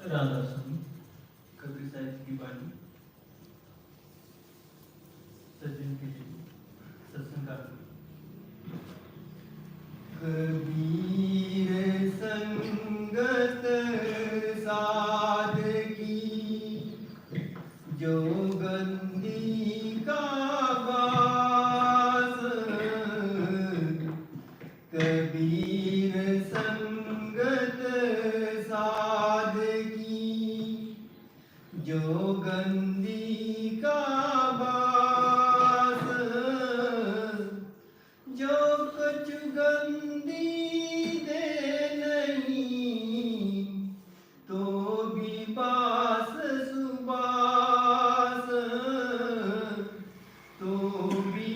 रामदास स्वामी कबीर साहिब की वाणी सज्जन के लिए सत्संग कबीर संगत साधकी जो गंदी का बास कबीर संगत साधकी जो गंदी का बास जो कुछ गंदी दे नहीं तो भी बास सुबास तो भी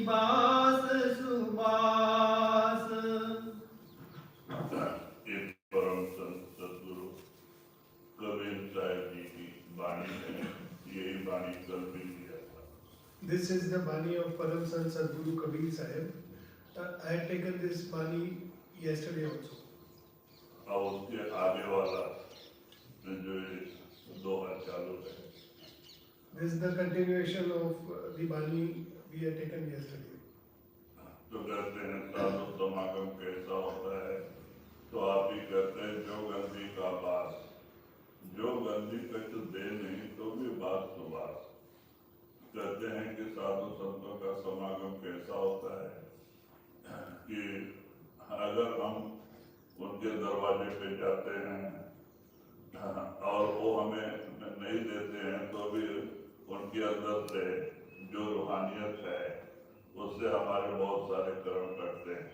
बास सुबास। एक परम संत सदगुरु कबीर साहिब जी की वाणी है, यही वाणी कल भी दिया था। This is the Bani of Param Sant Sadguru Kabir Sahib. I had taken this Bani yesterday also. और उसके आगे वाला जो ये दोहा चालू है, This is the continuation of the Bani we had taken yesterday. तो कहते हैं साधु समागम कैसा होता है, तो आप ही कहते हैं जो गंदी का बास, जो गंदी कुछ दे नहीं तो भी बात सुबास। कहते हैं कि साधु संतों का समागम कैसा होता है कि अगर हम उनके दरवाजे पे जाते हैं और वो हमें नहीं देते हैं तो भी उनके अंदर से जो रूहानियत है उससे हमारे बहुत सारे कर्म करते हैं।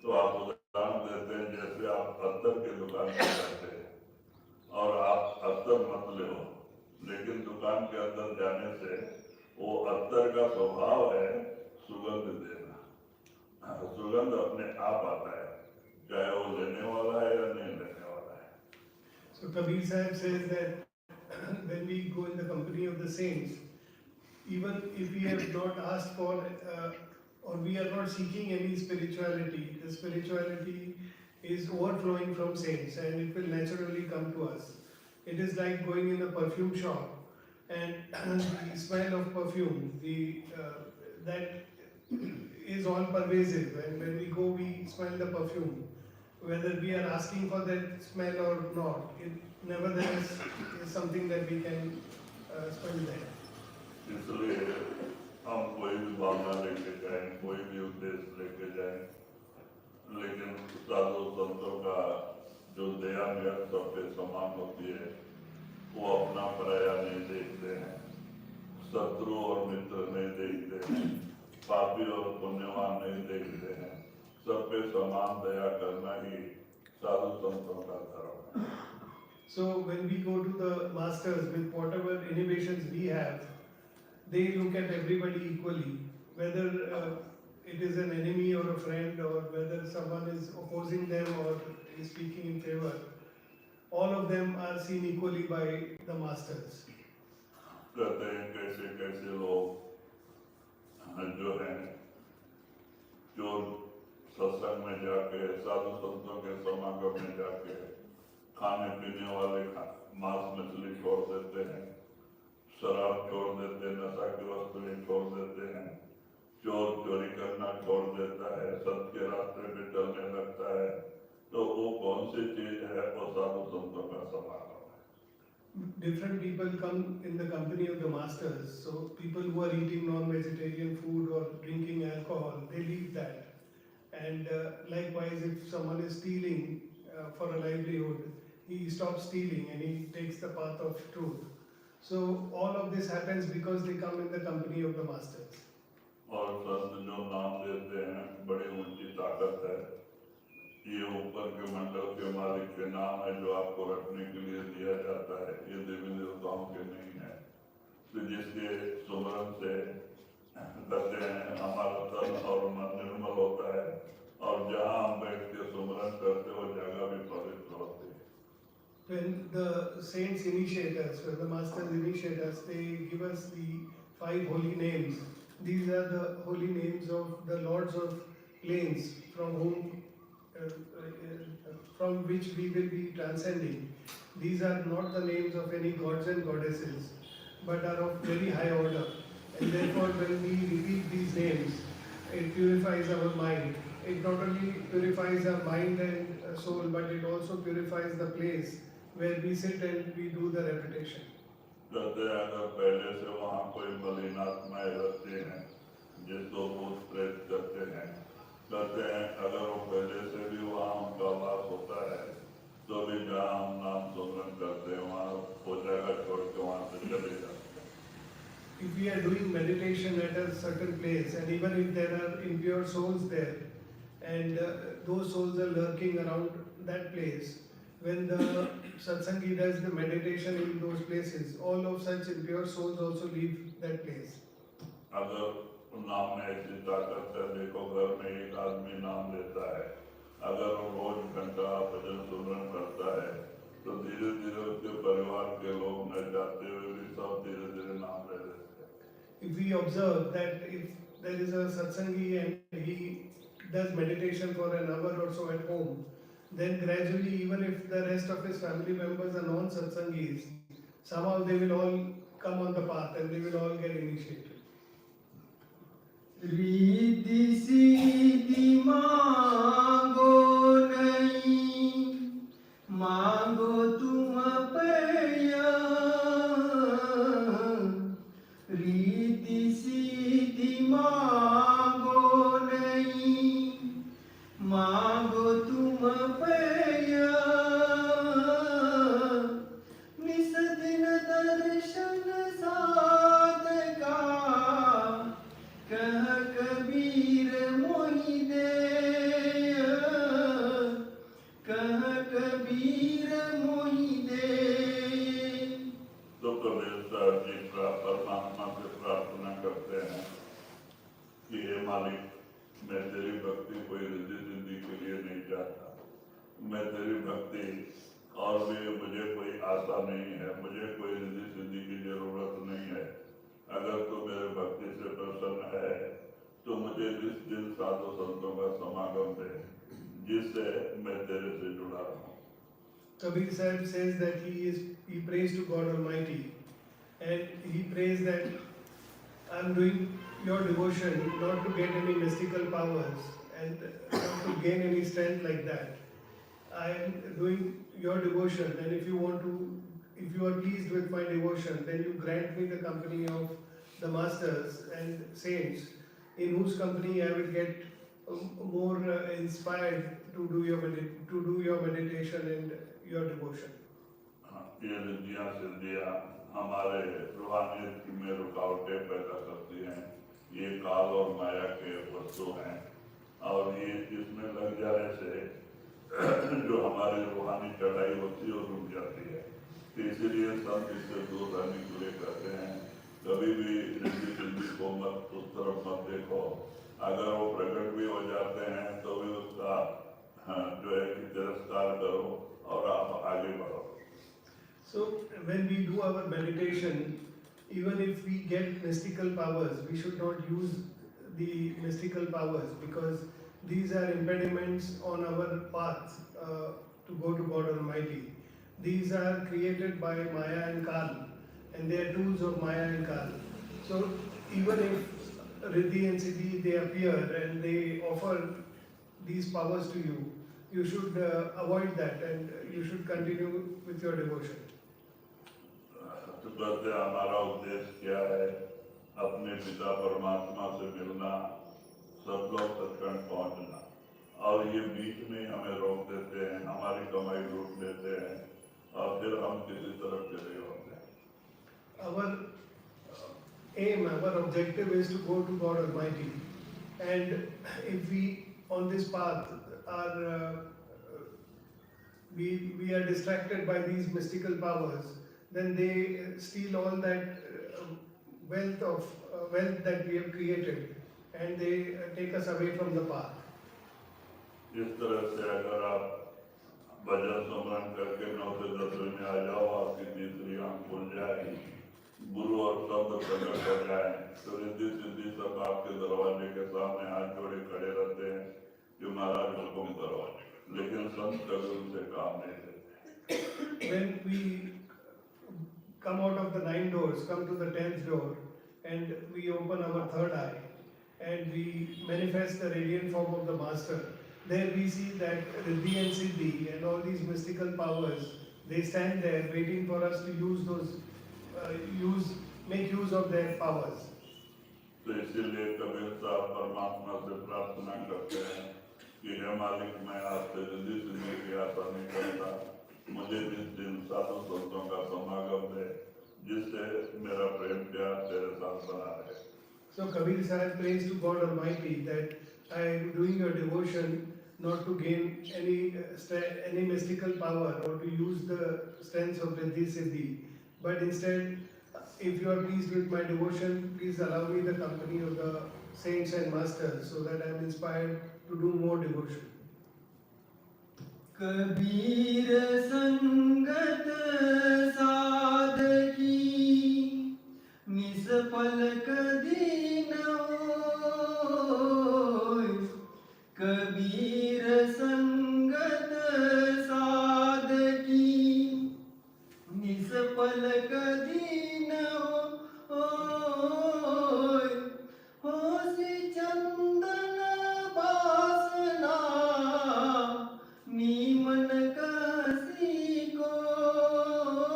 तो आप उदाहरण देते हैं जैसे आप अत्तर की दुकान पर जाते हैं और आप अत्तर मत ले, लेकिन दुकान के अंदर जाने से वो अत्तर का स्वभाव है सुगंध देना, सुगंध अपने आप आता है, चाहे वो लेने वाला है या नहीं लेने वाला है। So Kabir Sahib says that when we go in the company of the saints, even if we have not asked for or we are not seeking any spirituality, the spirituality is overflowing from saints and it will naturally come to us. It is like going in a perfume shop and the smell of perfume, that is all pervasive, and when we go we smell the perfume. Whether we are asking for that smell or not, it nevertheless is something that we can smell there. इसलिए हम कोई भी भावना लेके जाएं, कोई भी उद्देश्य लेके जाएं, लेकिन साधु संतों का जो दया में सबके समान होती है, वो अपना पराया नहीं देखते हैं, शत्रु और मित्र नहीं देखते हैं, पापी और पुण्यवान नहीं देखते हैं, सब पे समान दया करना ही साधु संतों का धर्म है। So when we go to the masters with whatever inhibitions we have, they look at everybody equally, whether it is an enemy or a friend, or whether someone is opposing them or is speaking in favor. All of them are seen equally by the masters. कहते हैं कैसे कैसे लोग जो हैं जो सत्संग में जाके साधु संतों के समागम में जाके खाने पीने वाले मांस मछली छोड़ देते हैं, शराब छोड़ देते हैं, नशा की वस्तुएं छोड़ देते हैं, चोर चोरी करना छोड़ देता है, सत्य के रास्ते पे चलने लगता है, तो वो कौन सी चीज है? वो साधु संतों का समागम है। Different people come in the company of the masters. So people who are eating non-vegetarian food or drinking alcohol, they leave that. And likewise, if someone is stealing for a livelihood, he stops stealing and he takes the path of truth. So all of this happens because they come in the company of the masters. और संत जो नाम देते हैं बड़ी ऊंची ताकत है, ये ऊपर के मंडल के मालिक के नाम है जो आपको रखने के लिए दिया जाता है, ये देवी देवताओं के नहीं है। तो जिसके सुमरन से कहते हैं हमारा तन और मन निर्मल होता है, और जहाँ हम बैठ के सुमरन करते वो जगह भी पवित्र होती है। When the saints initiate us, when the masters initiate us, they give us the 5 holy names. These are the holy names of the lords of plains from whom from which we will be transcending. These are not the names of any gods and goddesses, but are of very high order. And therefore, when we repeat these names, it purifies our mind. It not only purifies our mind and soul, but it also purifies the place where we sit and we do the repetition. कहते हैं अगर पहले से वहाँ कोई मलिनात्माएं रहती हैं जिसको भूत प्रेत करते हैं, कहते हैं अगर वो पहले से भी वहाँ उनका वास होता है तो भी जहाँ हम नाम सुमरन करते हैं वहाँ हो जाएगा, छोड़ के वहाँ से चले जाते हैं। If we are doing meditation at a certain place, and even if there are impure souls there, and those souls are lurking around that place, when the satsangi does the meditation in those places, all of such impure souls also leave that place. अगर नाम में ऐसी ताकत है, देखो घर में एक आदमी नाम लेता है, अगर वो रोज घंटा भजन सुमरन करता है तो धीरे धीरे उसके परिवार के लोग न जाते हुए भी सब धीरे धीरे नाम ले लेते हैं। If we observe that if there is a satsangi and he does meditation for an hour or so at home, then gradually, even if the rest of his family members are non-satsangis, somehow they will all come on the path and they will all get initiated. Riddhi Siddhi मांगो नहीं, मांगो तुम पैया। रिद्धि सिद्धि मांगो नहीं, मांगो तुम पैया। निस दिन दर्शन साधका, कह कबीर मोहि दे, कह कबीर मोहि दे। तो कबीर साहब जी परमात्मा से प्रार्थना करते हैं कि हे मालिक, मैं तेरी भक्ति कोई रिद्धि सिद्धि के लिए नहीं चाहता, मैं तेरी भक्ति और भी मुझे कोई आशा नहीं है, मुझे कोई रिद्धि सिद्धि की जरूरत नहीं है। अगर तू मेरे भक्ति से प्रसन्न है तो मुझे जिस दिन साधु संतों का समागम दे जिससे मैं तेरे से जुड़ा रहूं। Kabir Sahib says that he prays to God Almighty, and he prays that I am doing your devotion not to get any mystical powers and not to gain any strength like that. I am doing your devotion, and if you are pleased with my devotion, then you grant me the company of the masters and saints, in whose company I will get more inspired to do your meditation and your devotion. ये रिद्धियाँ सिद्धियाँ हमारे रूहानियत में रुकावटें पैदा करती हैं। ये काल और माया के वस्तु हैं और ये इसमें लग जाने से जो हमारी रूहानी चढ़ाई होती है वो रुक जाती है। तो इसीलिए संत इससे दूर रहने के लिए कहते हैं कभी भी रिद्धि सिद्धि को मत उस तरफ मत देखो। अगर वो प्रकट भी हो जाते हैं तो भी उसका जो है कि तिरस्कार करो और आप आगे बढ़ो। So when we do our meditation, even if we get mystical powers, we should not use the mystical powers, because these are impediments on our path to go to God Almighty. These are created by Maya and Kal, and they are tools of Maya and Kal. So even if Riddhi and Siddhi they appear and they offer these powers to you, you should avoid that and you should continue with your devotion. तो कहते हमारा उद्देश्य क्या है? अपने पिता परमात्मा से मिलना, सब लोग सत्संग पहुंचना, और ये बीच में हमें रोक देते हैं, हमारी कमाई लूट लेते हैं और फिर हम किसी तरफ चले होते हैं। Our aim, our objective is to go to God Almighty, and if we on this path are we are distracted by these mystical powers, then they steal all that wealth that we have created, and they take us away from the path. इस तरह से अगर आप भजन सुमरन करके 9 से 10 में आ जाओ, आपकी तीसरी आंख खुल जाए, गुरु और शब्द प्रकट हो जाए, तो रिद्धि सिद्धि सब आपके दरवाजे के सामने हाथ जोड़े खड़े रहते हैं कि महाराज हुक्म करो। लेकिन संत कभी उनसे काम नहीं लेते। when we come out of the 9 doors, come to the 10th door, and we open our third eye, and we manifest the radiant form of the Master, there we see that Riddhi and Siddhi and all these mystical powers, they stand there waiting for us to use those, make use of their powers. तो इसीलिए कबीर साहब परमात्मा से प्रार्थना करते हैं कि हे मालिक, मैं आपसे रिद्धि सिद्धि की आशा नहीं करता, मुझे जिस दिन साधु संतों का समागम दे जिससे मेरा प्रेम प्यार तेरे साथ बना रहे। So Kabir Sahib prays to God Almighty that I am doing your devotion not to gain any mystical power or to use the strengths of Riddhi Siddhi, but instead, if you are pleased with my devotion, please allow me the company of the saints and masters so that I am inspired to do more devotion. Kabir संगत साधकी निष्फल कदी न होय। कबीर संगत साधकी निष्फल कदी न होय। होसी चंदन बासना नीमन कसी कोय।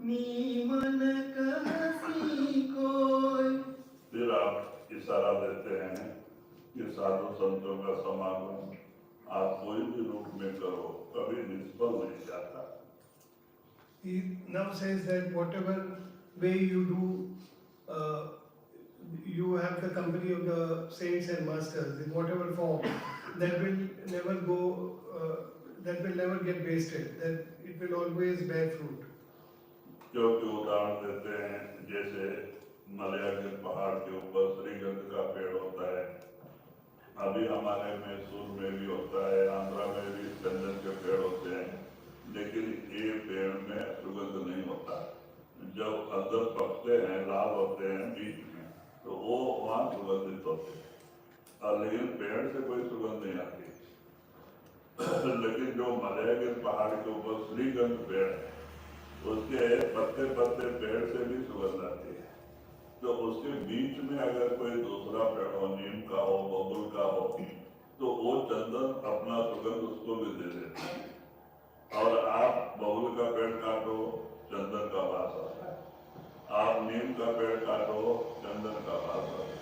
नीमन कसी कोय। फिर आप इशारा देते हैं कि साधु संतों का समागम आप कोई भी रूप में करो, कभी निष्फल नहीं जाता। He now says that whatever way you do, you have the company of the saints and masters in whatever form, that will never go, that will never get wasted, that it will always bear fruit. क्योंकि उदाहरण देते हैं, जैसे मलया के पहाड़ के ऊपर श्रीगंध का पेड़ होता है, अभी हमारे मैसूर में भी होता है, आंध्रा में भी चंदन के पेड़ होते हैं, लेकिन ये पेड़ में सुगंध नहीं होता। जब अंदर पकते हैं, लाल होते हैं बीच में, तो वो वहाँ सुगंधित होते हैं, और लेकिन पेड़ से कोई सुगंध नहीं आती। लेकिन जो मलया के पहाड़ के ऊपर श्रीगंध पेड़ है, उसके पत्ते पत्ते पेड़ से भी सुगंध आती है। तो उसके बीच में अगर कोई दूसरा पेड़ हो, नीम का हो, बबुल का हो, तो वो चंदन अपना सुगंध उसको भी दे देता है। और आप बबुल का पेड़ काटो, चंदन का वास आता है। आप नीम का पेड़ काटो, चंदन का वास आता है।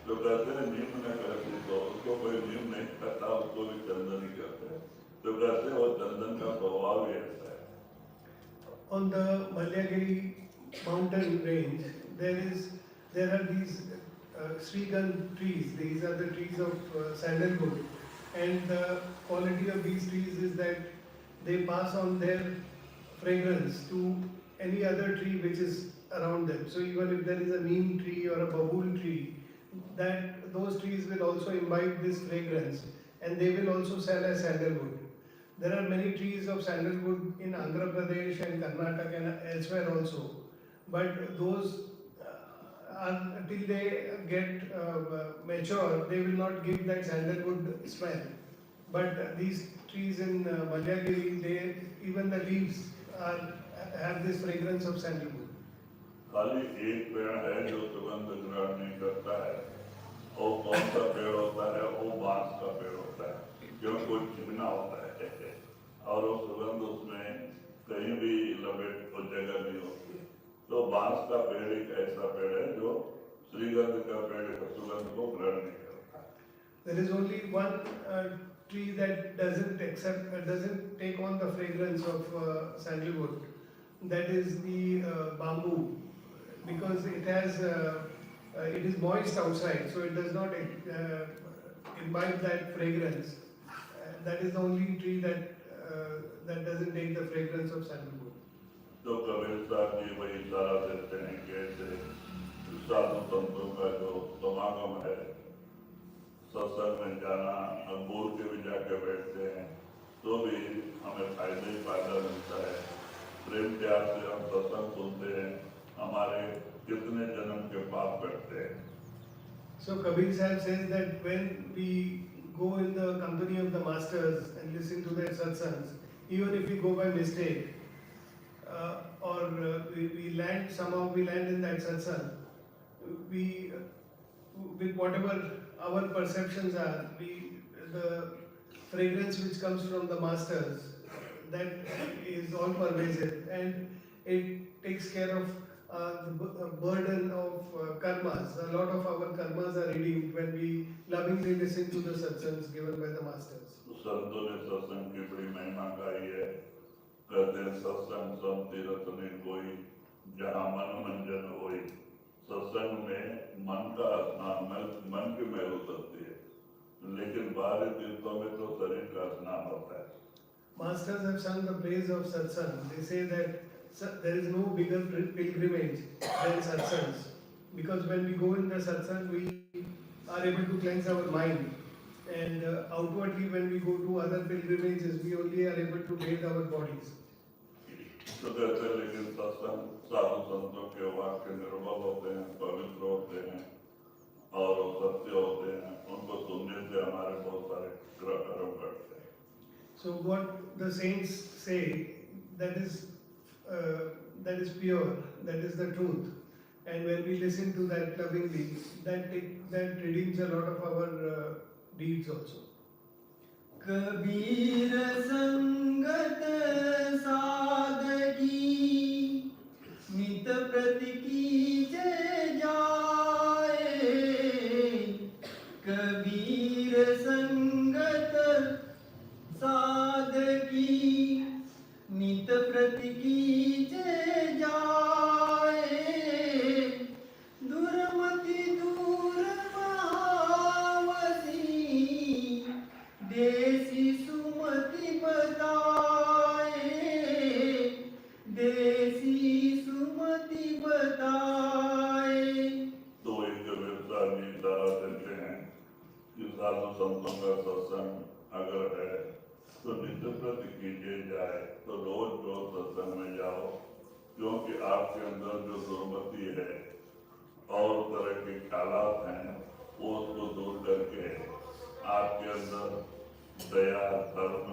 तो कहते हैं नीम ने करती, तो उसको कोई नीम नहीं करता, उसको भी चंदन ही करते हैं। तो कहते हैं वो चंदन का स्वभाव ही ऐसा है। On the Malyagiri mountain range, there are these Srigandh trees. These are the trees of sandalwood, and the quality of these trees is that they pass on their fragrance to any other tree which is around them. So even if there is a neem tree or a babool tree, that those trees will also imbibe this fragrance, and they will also sell as sandalwood. There are many trees of sandalwood in Andhra Pradesh and Karnataka and elsewhere also, but those until they get mature, they will not give that sandalwood smell. But these trees in Malyagiri, even the leaves have this fragrance of sandalwood. खाली एक पेड़ है जो सुगंध ग्रहण नहीं करता है, और कौन सा पेड़ होता है? वो बांस का पेड़ होता है, क्योंकि कोई चिकना होता है और वो सुगंध उसमें कहीं भी लपेट को जगह नहीं होती। तो बांस का पेड़ एक ऐसा पेड़ है जो श्रीगंध का पेड़ का सुगंध को ग्रहण नहीं करता। There is only one tree that doesn't take on the fragrance of sandalwood. That is the bamboo, because it is moist outside, so it does not imbibe that fragrance. That is the only tree that doesn't take the fragrance of sandalwood. तो कबीर साहब जी वही इशारा देते हैं कि ऐसे साधु संतों का जो समागम है, सत्संग में जाना, हम बोल के भी जाके बैठते हैं तो भी हमें फायदा ही फायदा मिलता है। प्रेम प्यार से हम सत्संग सुनते हैं, हमारे कितने जन्म के पाप कटते हैं। So Kabir Sahib says that when we go in the company of the masters and listen to their satsangs, even if we go by mistake, we land, somehow we land in that satsang, we, with whatever our perceptions are, the fragrance which comes from the masters, that is all pervasive, and it takes care of the burden of karmas. A lot of our karmas are redeemed when we lovingly listen to the satsangs given by the masters. संतों ने सत्संग की बड़ी महिमा गाई है। कहते हैं सत्संग सम तीरथ ने कोई जहाँ मन मंजन होई। सत्संग में मन का स्नान, मन की मैल उतरती है, लेकिन बाहरी तीर्थों में तो शरीर का स्नान होता है। Masters have sung the praise of satsang. They say that there is no bigger pilgrimage than satsangs, because when we go in the satsang, we are able to cleanse our mind, and outwardly when we go to other pilgrimages, we only are able to bathe our bodies. तो कहते हैं लेकिन सत्संग साधु संतों के वाक्य निर्मल होते हैं, पवित्र होते हैं और सत्य होते हैं। उनको सुनने से हमारे बहुत सारे कर्म करते हैं। So what the saints say, that is pure, that is the truth, and when we listen to that lovingly, that redeems a lot of our deeds also. Kabir संगत सादगी नित प्रति कीजे जाए। कबीर संगत सादगी नित प्रति कीजे जाए। दुर्मति दूर पावसी देसी सुमति बताए। देसी सुमति बताए। तो एक व्यवसाय जी सलाह देते हैं कि साधु संतों का सत्संग अगर है तो नित्य प्रति कीजिए जाए, तो रोज रोज सत्संग में जाओ, क्योंकि आपके अंदर जो दुर्मति है और तरह के ख्यालात हैं वो उसको दूर करके आपके अंदर दया, धर्म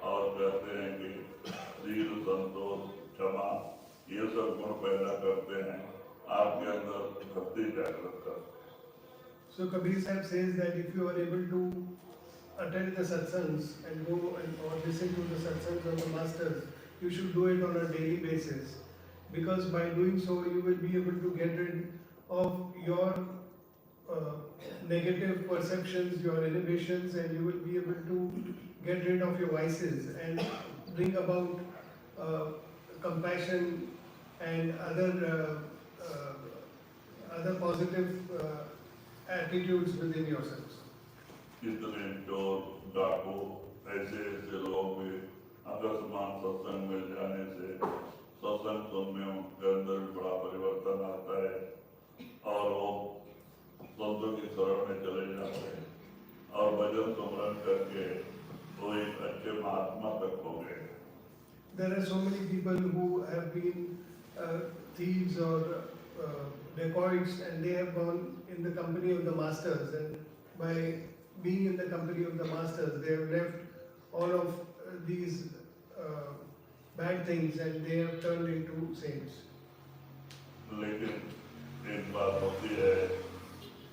और कहते हैं कि शील, संतोष, क्षमा, ये सब गुण पैदा करते हैं, आपके अंदर भक्ति जागृत करते हैं। So Kabir Sahib says that if you are able to attend the satsangs and go or listen to the satsangs of the masters, you should do it on a daily basis, because by doing so you will be able to get rid of your negative perceptions, your inhibitions, and you will be able to get rid of your vices and bring about compassion and other positive attitudes within yourselves. कितने चोर, डाकू, ऐसे ऐसे लोग भी अकस्मात सत्संग में जाने से, सत्संग सुनने उनके अंदर भी बड़ा परिवर्तन आता है और वो संतों की शरण में चले जाते हैं और भजन सुमरन करके वो एक अच्छे महात्मा तक हो गए। There are so many people who have been thieves or dacoits, and they have gone in the company of the masters, and by being in the company of the masters, they have left all of these bad things and they have turned into saints. लेकिन एक बात होती है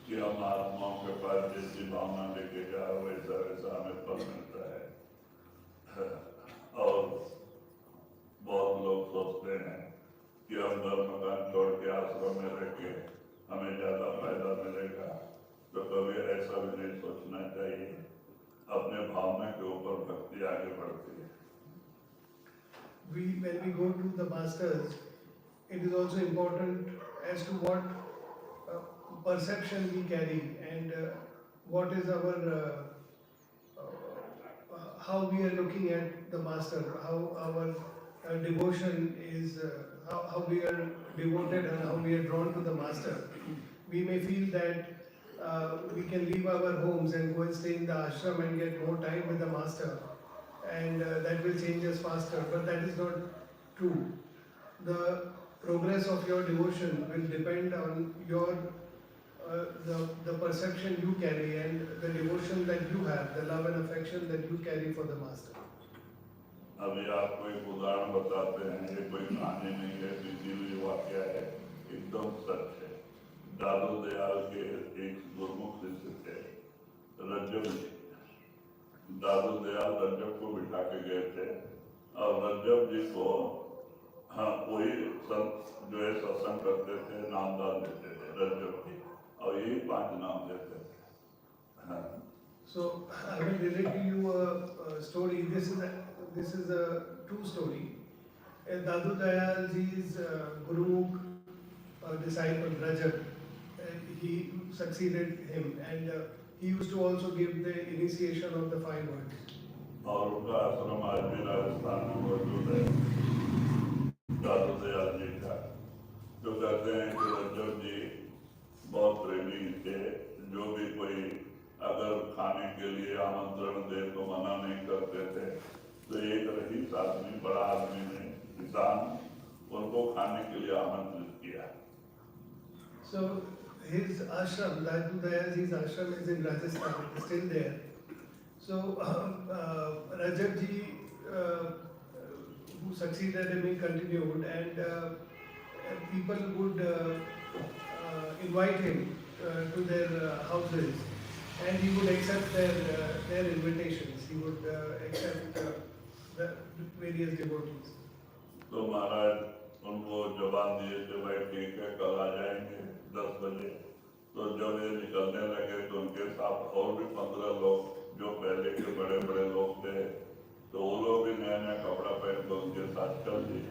कि हम आत्माओं के पास जैसी भावना लेके जाओ वैसा वैसा हमें फल मिलता है। और बहुत लोग सोचते हैं कि हम घर मकान छोड़ के आश्रम में रह के हमें ज्यादा फायदा मिलेगा, तो कभी ऐसा भी नहीं सोचना चाहिए। अपने भावना के ऊपर भक्ति आगे बढ़ती है। When we go to the masters, it is also important as to what perception we carry and what is our how we are looking at the master, how our devotion is, how we are devoted and how we are drawn to the master. We may feel that we can leave our homes and go and stay in the ashram and get more time with the master, and that will change us faster, but that is not true. The progress of your devotion will depend on your the perception you carry and the devotion that you have, the love and affection that you carry for the master. अभी आपको एक उदाहरण बताते हैं, ये कोई कहानी नहीं है, बीती हुई वाक्य है, एकदम सच है। दादू दयाल के एक गुरमुख शिष्य थे, रज्जब जी। दादू दयाल रज्जब को बिठा के गए थे और रज्जब जी को कोई संत जो है सत्संग करते थे, नामदान देते थे रज्जब जी, और यही 5 नाम देते थे। So I will relate to you a story. This is a true story. Dadu Dayal ji's Gurumukh disciple Rajab, he succeeded him, and he used to also give the initiation of the 5 words. और उनका आश्रम आज भी राजस्थान में मौजूद है, दादू दयाल जी का। जो कहते हैं कि रज्जब जी बहुत प्रेमी थे, जो भी कोई अगर खाने के लिए आमंत्रण दे तो मना नहीं करते थे। तो एक रईस आदमी, बड़ा आदमी ने, किसान, उनको खाने के लिए आमंत्रित किया। So his ashram, Dadu Dayalji's ashram is in Rajasthan, it's still there. So Rajab ji, who succeeded him, he continued, and people would invite him to their houses, and he would accept their invitations. He would accept the various devotees. तो महाराज उनको जवाब दिए कि भाई ठीक है, कल आ जाएंगे 10 बजे। तो जब ये निकलने लगे तो उनके साथ और भी 15 लोग जो पहले के बड़े बड़े लोग थे, तो वो लोग भी नया नया कपड़ा पहन कर उनके साथ चल दिए।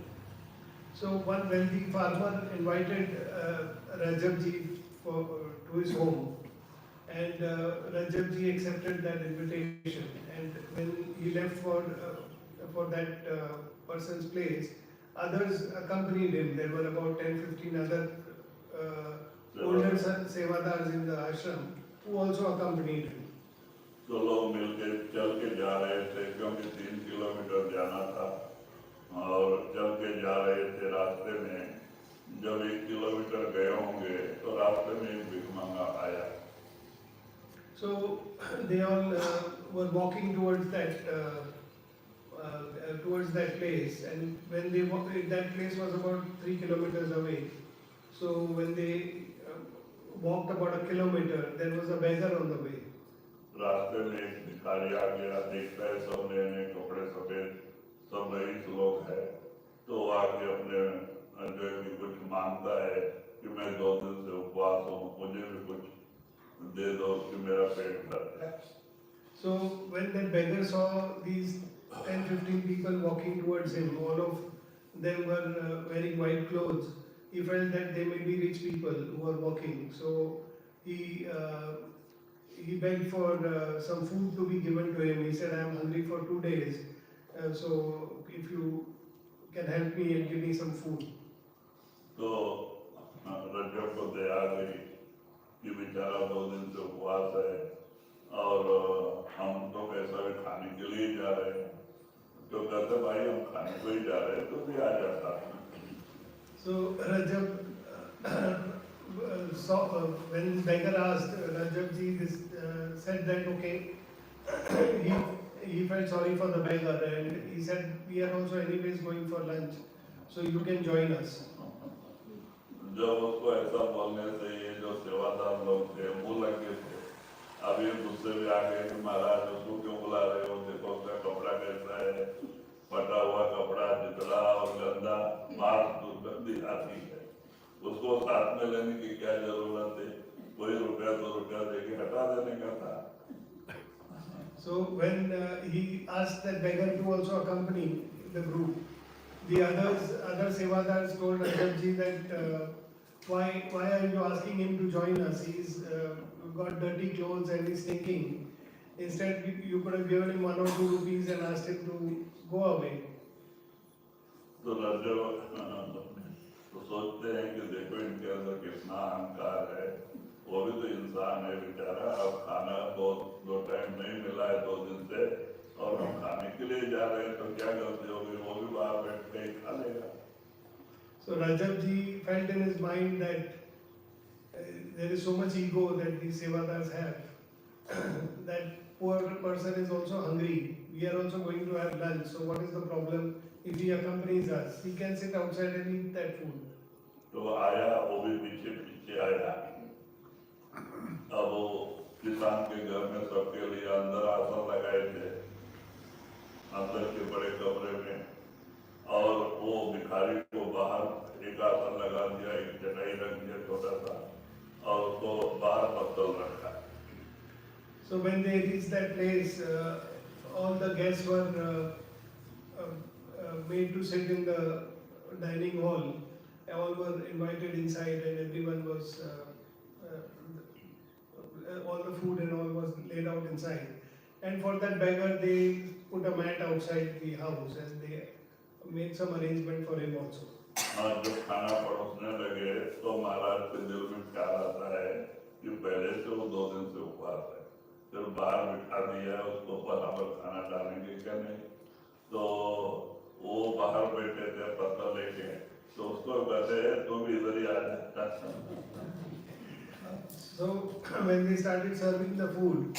So one wealthy farmer invited Rajab ji to his home, and Rajab ji accepted that invitation. And when he left for that person's place, others accompanied him. There were about 10-15 other older sevadars in the ashram who also accompanied him. तो लोग मिलके चल के जा रहे थे, क्योंकि 3 kilometre जाना था, और चल के जा रहे थे। रास्ते में जब 1 किलोमीटर गए होंगे तो रास्ते में एक भिखमंगा आया। So they all were walking towards that place, and when they that place was about 3 kilometers away. So when they walked about a kilometer, there was a beggar on the way. रास्ते में एक भिखारी आ गया, देखता है सब नए नए कपड़े, सफेद, सब रईस लोग है, तो वो आके अपने जो है कि कुछ मांगता है कि मैं 2 दिन से उपवास हूँ, मुझे भी कुछ दे दो कि मेरा पेट भर है। So when that beggar saw these 10-15 people walking towards him, all of them were wearing white clothes, he felt that they may be rich people who are walking. So he begged for some food to be given to him. He said, I am hungry for 2 days, so if you can help me and give me some food. तो रज्जब को दया गई कि बेचारा 2 दिन से उपवास है और हम तो पैसा भी खाने के लिए जा रहे हैं। तो कहते भाई हम खाने को ही जा रहे हैं, तो भी आ जाता। So Rajab when beggar asked, Rajab ji said that okay, he felt sorry for the beggar, and he said we are also anyways going for lunch, so you can join us. जब उसको ऐसा बोलने से ये जो सेवादार लोग थे वो लगे थे। अब ये गुस्से में आ गए कि महाराज उसको क्यों बुला रहे हो, देखो उसका कपड़ा कैसा है, फटा हुआ कपड़ा, जितना और गंदा, मांस दुर्गंधी आती है, उसको साथ में लेने की क्या जरूरत है, कोई रुपया 2 रुपया देके हटा देने का था। So when he asked that beggar to also accompany the group, the other sevadars told Rajab ji that why are you asking him to join us? He's got dirty clothes and he's stinking. Instead, you could have given him 1 or 2 rupees and asked him to go away. तो रज्जब तो सोचते हैं कि देखो इनके अंदर कितना अहंकार है, वो भी तो इंसान है बेचारा। अब खाना 2 टाइम नहीं मिला है 2 दिन से, और हम खाने के लिए जा रहे हैं, तो क्या गलती होगी, वो भी बाहर बैठ के खा लेगा। So Rajab ji felt in his mind that there is so much ego that these sevadars have that poor person is also hungry. We are also going to have lunch. So what is the problem? If he accompanies us, he can sit outside and eat that food. तो आया, वो भी पीछे पीछे आया। अब वो किसान के घर में सबके लिए अंदर आसन लगाए थे, अंदर के बड़े कमरे में, और वो भिखारी को बाहर एक आसन लगा दिया, एक चटाई रख दिया छोटा सा, और उसको बाहर पत्तल रखा। So when they reached that place, all the guests were made to sit in the dining hall. All were invited inside, and everyone was all the food and all was laid out inside. And for that beggar, they put a mat outside the house, and they made some arrangement for him also. और जब खाना परोसने लगे तो महाराज के दिल में ख्याल आता है कि पहले से वो 2 दिन से उपवास है, फिर बाहर बिठा दिया, उसको बराबर खाना डालेंगे क्या नहीं। तो वो बाहर बैठे थे पत्थर लेके, तो उसको कहते तुम इधर ही आ जा। So when they started serving the food,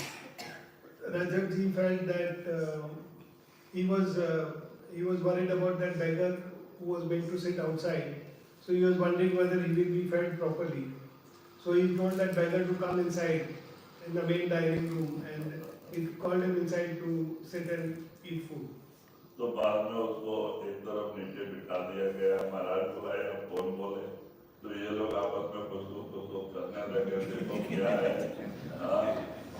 Rajab ji felt that he was worried about that beggar who was going to sit outside. So he was wondering whether he will be fed properly. So he told that beggar to come inside in the main dining room, and he called him inside to sit and eat food. तो बाद में उसको एक तरफ नीचे बिठा दिया गया, महाराज बुलाए, अब कौन बोले, तो ये लोग आपस में कुछ करने लगे, देखो क्या है।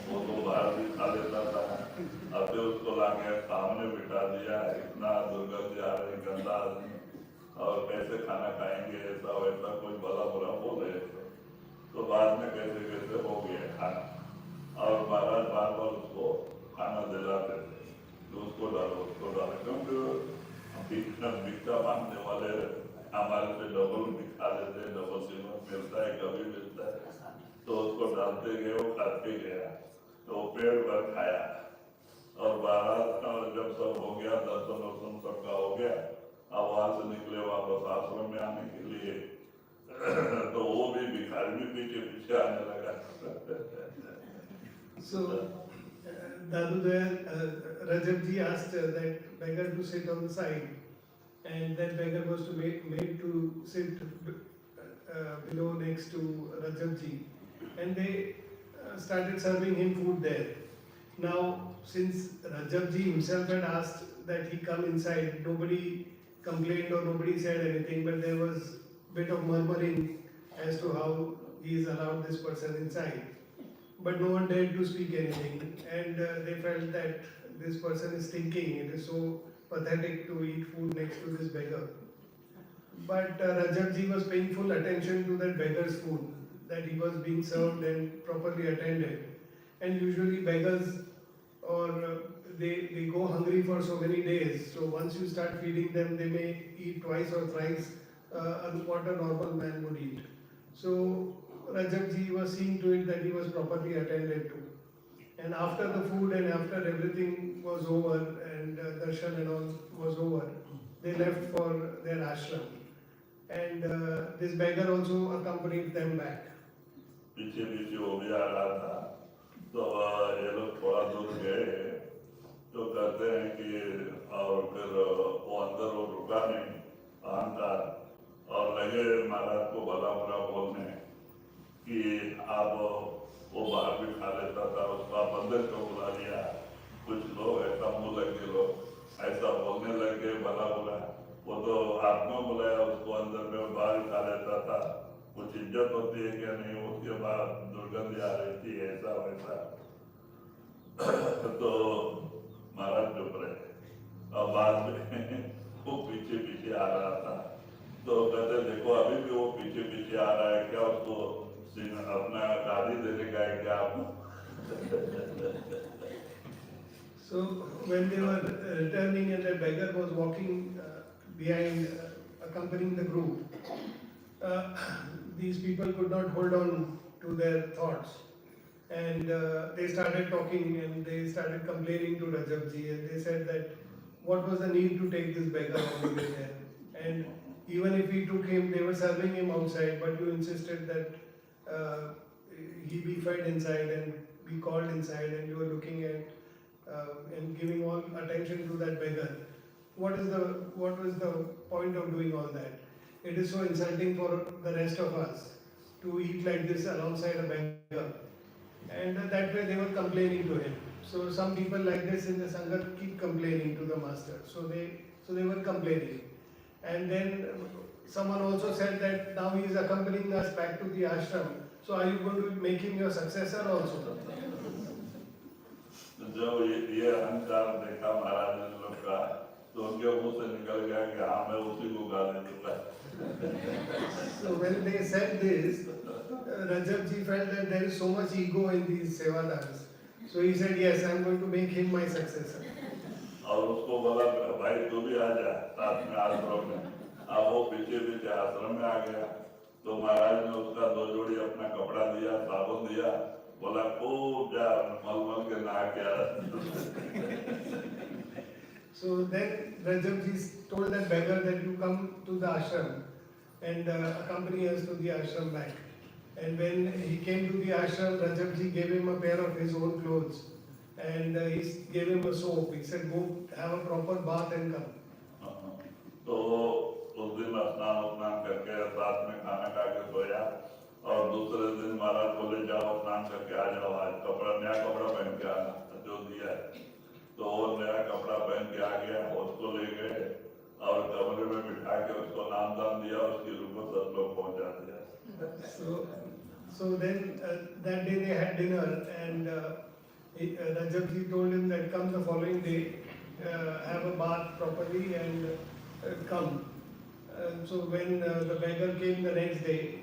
वो तो बाहर भी खा लेता था, अब तो उसको लाके सामने बिठा दिया, इतना दुर्गंध आ रही, गंदा आदमी, और कैसे खाना खाएंगे, ऐसा वैसा कोई भला बुरा बोले। तो बाद में कैसे कैसे हो गया खाना, और महाराज बार बार उसको खाना दिलाते थे, तो उसको डालो, क्योंकि भिक्षा मांगने वाले हमारे से डबल दिखा देते हैं, डबल कीमत मिलता है, कभी मिलता है, तो उसको डालते गए, वो खाते गया, तो पेड़ भर खाया। और बारात का जब सब हो गया, दर्शन वर्शन सबका हो गया, अब वहां से निकले वापस आश्रम में आने के लिए, तो वो भी भिखारी भी पीछे पीछे आने लगा। So Rajab ji asked that beggar to sit on the side, and that beggar was to made to sit below next to Rajab ji, and they started serving him food there. Now, since Rajab ji himself had asked that he come inside, nobody complained or nobody said anything, but there was bit of murmuring as to how he is allowed this person inside. But no one dared to speak anything, and they felt that this person is thinking, it is so pathetic to eat food next to this beggar. But Rajab ji was paying full attention to that beggar's food, that he was being served and properly attended. And usually beggars, or they go hungry for so many days, so once you start feeding them, they may eat twice or thrice what a normal man would eat. So Rajab ji was seeing to it that he was properly attended to. And after the food and after everything was over and darshan and all was over, they left for their ashram. And this beggar also accompanied them back. पीछे पीछे वो भी आ रहा था, तो ये लोग थोड़ा दूर गए, तो कहते हैं कि और फिर वो अंदर वो रुका नहीं, अहंकार, और लगे महाराज को भला बुरा बोलने कि आप वो बाहर भी खा लेता था, उसको आप अंदर क्यों बुला लिया। कुछ लोग ऐसा मुंह लगे, लोग ऐसा बोलने लगे भला बुरा, वो तो आपने बुलाया उसको अंदर में, बाहर खा लेता था, कुछ इज्जत होती है क्या नहीं, उसके बाद दुर्गंध आ रही थी, ऐसा वैसा। तो महाराज चुप रहे, और बाद में वो पीछे पीछे आ रहा था, तो कहते देखो अभी भी वो पीछे पीछे आ रहा है, क्या उसको अपना गाड़ी देने का है क्या आप। So when they were returning and the beggar was walking behind, accompanying the group, these people could not hold on to their thoughts, and they started talking and they started complaining to Rajab ji, and they said that what was the need to take this beggar all the way there, and even if we took him, they were serving him outside, but you insisted that uh, he be fed inside and be called inside, and you are looking at and giving all attention to that beggar. What was the point of doing all that? It is so insulting for the rest of us to eat like this alongside a beggar. And that way they were complaining to him. So some people like this in the Sangha keep complaining to the master. So they were complaining. And then someone also said that now he is accompanying us back to the ashram. So are you going to make him your successor also? जब ये अहंकार देखा महाराज ने लोग का, तो उनके मुंह से निकल गया कि हाँ मैं उसी को गाली दूंगा. So when they said this, Rajab ji felt that there is so much ego in these sevadars. So he said, yes, I am going to make him my successor. और उसको बोला भाई तू भी आ जा साथ में आश्रम में. अब वो पीछे पीछे आश्रम में आ गया, तो महाराज ने उसका 2 जोड़ी अपना कपड़ा दिया, साबुन दिया, बोला खूब जा मल के नहा के आ. So then Rajab ji told that beggar that you come to the ashram and accompany us to the ashram back. And when he came to the ashram, Rajab ji gave him a pair of his own clothes and he gave him a soap. He said, go have a proper bath and come. तो उस दिन स्नान करके साथ में खाना खा के सोया, और दूसरे दिन महाराज बोले जाओ स्नान करके आ जाओ, आज नया कपड़ा पहन के आना जो दिया है. तो वो नया कपड़ा पहन के आ गया, उसको ले गए और कमरे में बिठा के उसको नाम दान दिया, उसकी रूप में सब लोग पहुंचा दिया. So then that day they had dinner and Rajab ji told him that come the following day, have a bath properly and come. So when the beggar came the next day,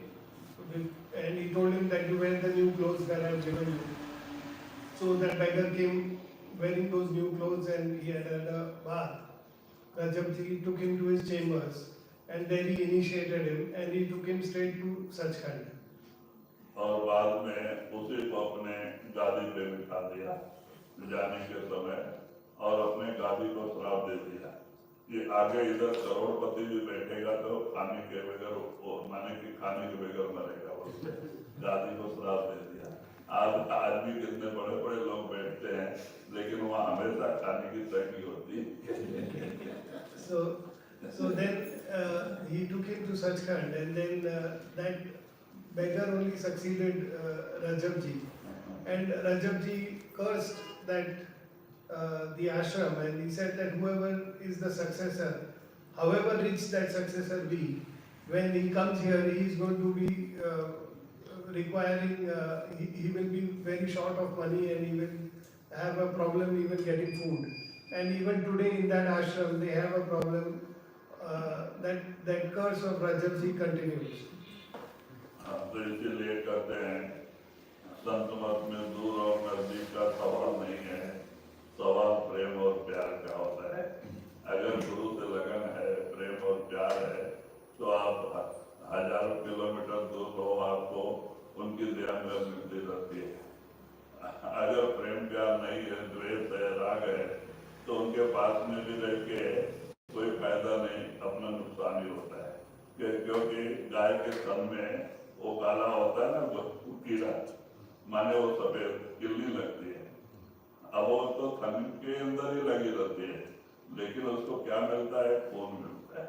and he told him that you wear the new clothes that I have given you. So that beggar came wearing those new clothes and he had a bath. Rajab ji took him to his chambers and there he initiated him and he took him straight to Sachkhand. और बाद में उसी को अपने गादी पे बिठा दिया जाने के समय, और अपने गादी को श्राप दे दिया कि आगे इधर करोड़पति भी बैठेगा तो खाने के बगैर, माने कि खाने के बगैर मरेगा. उसने गादी को श्राप दे दिया. आज भी कितने बड़े बड़े लोग बैठते हैं, लेकिन वहाँ हमेशा खाने की तंगी होती. So then he took him to Sachkhand and then that beggar only succeeded Rajab ji. And Rajab ji cursed that the ashram and he said that whoever is the successor, however rich that successor be, when he comes here he is going to be requiring, he will be very short of money and he will have a problem even getting food. And even today in that ashram they have a problem, that curse of Rajab ji continues. तो इसीलिए कहते हैं संत मत में दूर और नजदीक का सवाल नहीं है, सवाल प्रेम और प्यार का होता है. अगर गुरु से लगन है, प्रेम और प्यार है, तो आप हजारों किलोमीटर दूर हो, आपको उनकी दया में मिलती रहती है. अगर प्रेम प्यार नहीं है, द्वेष है, राग है, तो उनके पास में भी रह के कोई फायदा नहीं, अपना नुकसान ही होता है. क्योंकि गाय के स्तन में वो काला होता है ना, वो कीड़ा, माने वो सफेद किल्ली लगती है. अब वो तो थन के अंदर ही लगी रहती है, लेकिन उसको क्या मिलता है? खून मिलता है.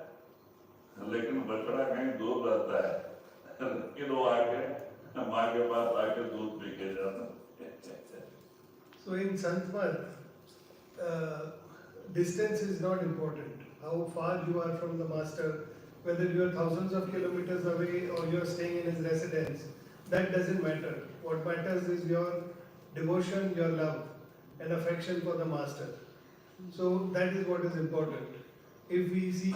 लेकिन बछड़ा कहीं दूर रहता है, लेकिन वो आके माँ के पास आके दूध पी के जाता है. So in Santmat, distance is not important. How far you are from the master, whether you are thousands of kilometers away or you are staying in his residence, that doesn't matter. What matters is your devotion, your love and affection for the master. So that is what is important. If we see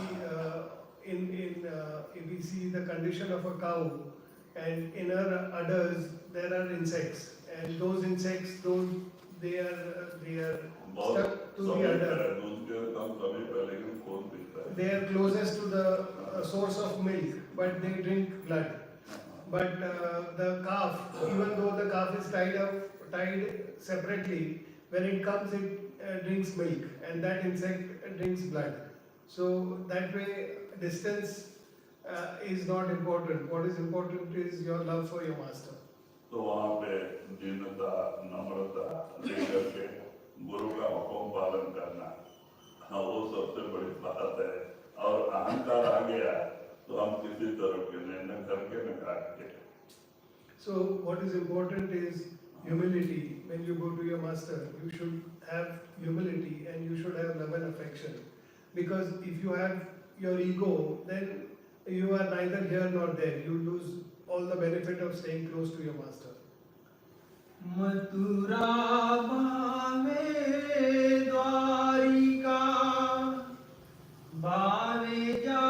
if we see the condition of a cow and in her udders there are insects, and those insects they are stuck to the udder. They are closest to the source of milk, but they drink blood. But the calf, even though the calf is tied separately, when it comes it drinks milk, and that insect drinks blood. So that way distance is not important. What is important is your love for your master. तो वहाँ पे दीनता नम्रता लेकर के गुरु का हुक्म पालन करना, हाँ वो सबसे बड़ी बात है। और अहंकार आ गया तो हम किसी तरह के निर्णय करके न काटते। So what is important is humility. When you go to your master, you should have humility and you should have love and affection. Because if you have your ego, then you are neither here nor there. You lose all the benefit of staying close to your master. Mathura भावे द्वारिका भावे जा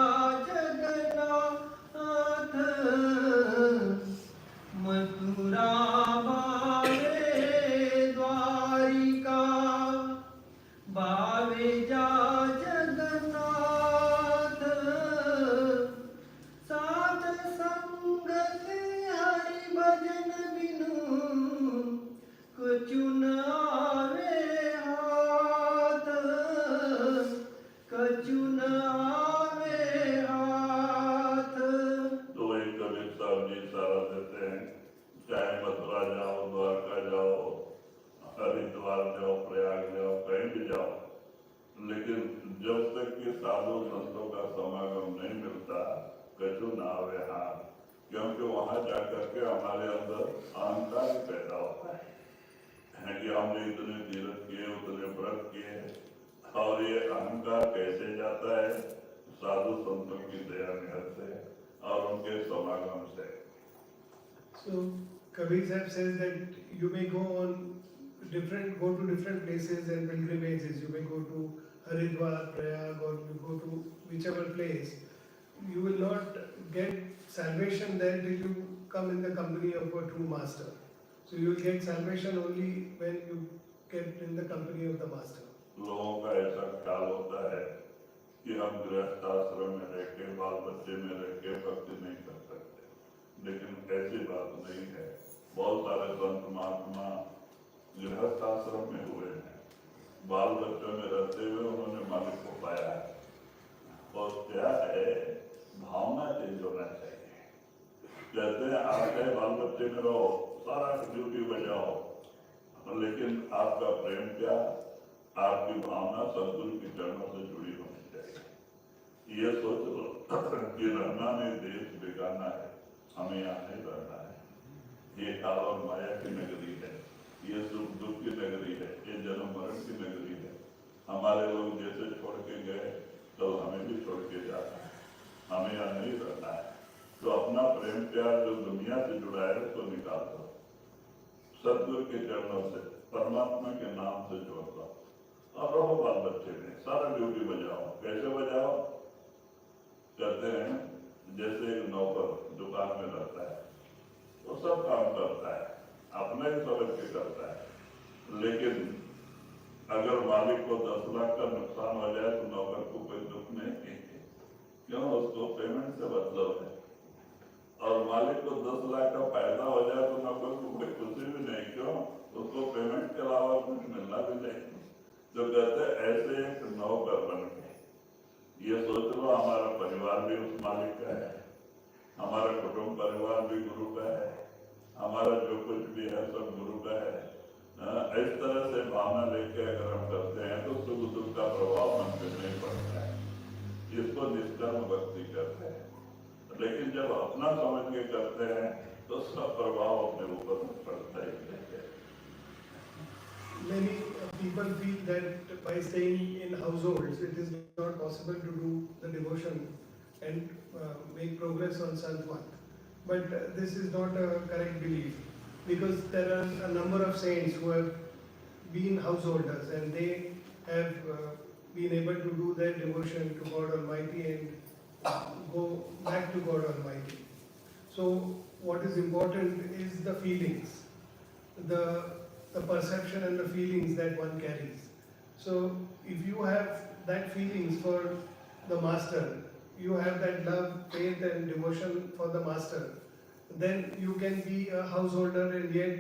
जगन्नाथ मथुरा भावे द्वारिका भावे जा जगन्नाथ साथ संगत हरि भजन बिनु कछु न आवे हाथ कछु न आवे हाथ। तो वही कबीर साहब जी सारा देते हैं, चाहे मथुरा जाओ, द्वारका जाओ, हरिद्वार जाओ, प्रयाग जाओ, कहीं भी जाओ, लेकिन जब तक कि साधु संतों का समागम नहीं मिलता कछु ना आवे हाथ, क्योंकि वहां जाकर के हमारे अंदर अहंकार पैदा होता है कि हमने इतने तीर्थ किए, उतने व्रत किए, और ये अहंकार कैसे जाता है? साधु संतों की दया मेहर से और उनके समागम से। So Kabir Sahib says that you may go to different places and pilgrimages. You may go to Haridwar, Prayag, or you go to whichever place. You will not get salvation there till you come in the company of a true master. So you will get salvation only when you get in the company of the master. लोगों का ऐसा ख्याल होता है कि हम गृहस्थ आश्रम में रह के, बाल बच्चे में रह के भक्ति नहीं कर सकते, लेकिन ऐसी बात नहीं है। बहुत सारे संत महात्मा गृहस्थ आश्रम में हुए हैं, बाल बच्चों में रहते हुए उन्होंने मालिक को पाया है। और क्या है, भावना चेंज होना चाहिए। कहते हैं आप चाहे बाल बच्चे में रहो, सारा ड्यूटी बजाओ, लेकिन आपका प्रेम क्या, आपकी भावना सदगुरु के चरणों से जुड़ी होनी चाहिए। ये सोच लो कि रहना में देश बेगाना है, हमें यहाँ नहीं रहना है। ये काल और माया की नगरी है, ये सुख दुख की नगरी है, ये जन्म मरण की नगरी है। हमारे लोग जैसे छोड़ के गए तो हमें भी छोड़ के जाना है, हमें यहाँ नहीं रहना है। तो अपना प्रेम प्यार जो दुनिया से जुड़ा है उसको निकाल दो, सदगुरु के चरणों से, परमात्मा के नाम से जोड़ दो और रहो बाल बच्चे में, सारा ड्यूटी बजाओ। कैसे बजाओ? कहते हैं जैसे एक नौकर दुकान में रहता है, वो सब काम करता है, अपने ही समझ के करता है, लेकिन अगर मालिक को 10 लाख का नुकसान हो जाए तो नौकर को कोई दुख नहीं है। क्यों? उसको पेमेंट से मतलब है। और मालिक को 10 लाख का फायदा हो जाए तो नौकर को कोई खुशी भी नहीं। क्यों? उसको पेमेंट के अलावा कुछ मिलना भी नहीं। तो कहते हैं ऐसे एक नौकर बन के ये सोच लो, हमारा परिवार भी उस मालिक का है, हमारा कुटुंब परिवार भी गुरु का है, हमारा जो कुछ भी है सब गुरु का है। इस तरह से भावना लेके अगर हम करते हैं तो सुख दुख का प्रभाव मन पे नहीं पड़ता है। इसको निष्कर्म भक्ति करते हैं। लेकिन जब अपना समझ के करते हैं तो सब प्रभाव अपने ऊपर पड़ता ही है। Many people feel that by staying in households, it is not possible to do the devotion and make progress on Santmat. But this is not a correct belief, because there are a number of saints who have been householders and they have been able to do their devotion to God Almighty and go back to God Almighty. So what is important is the feelings, the perception and the feelings that one carries. So if you have that feelings for the master, you have that love, faith and devotion for the master, then you can be a householder and yet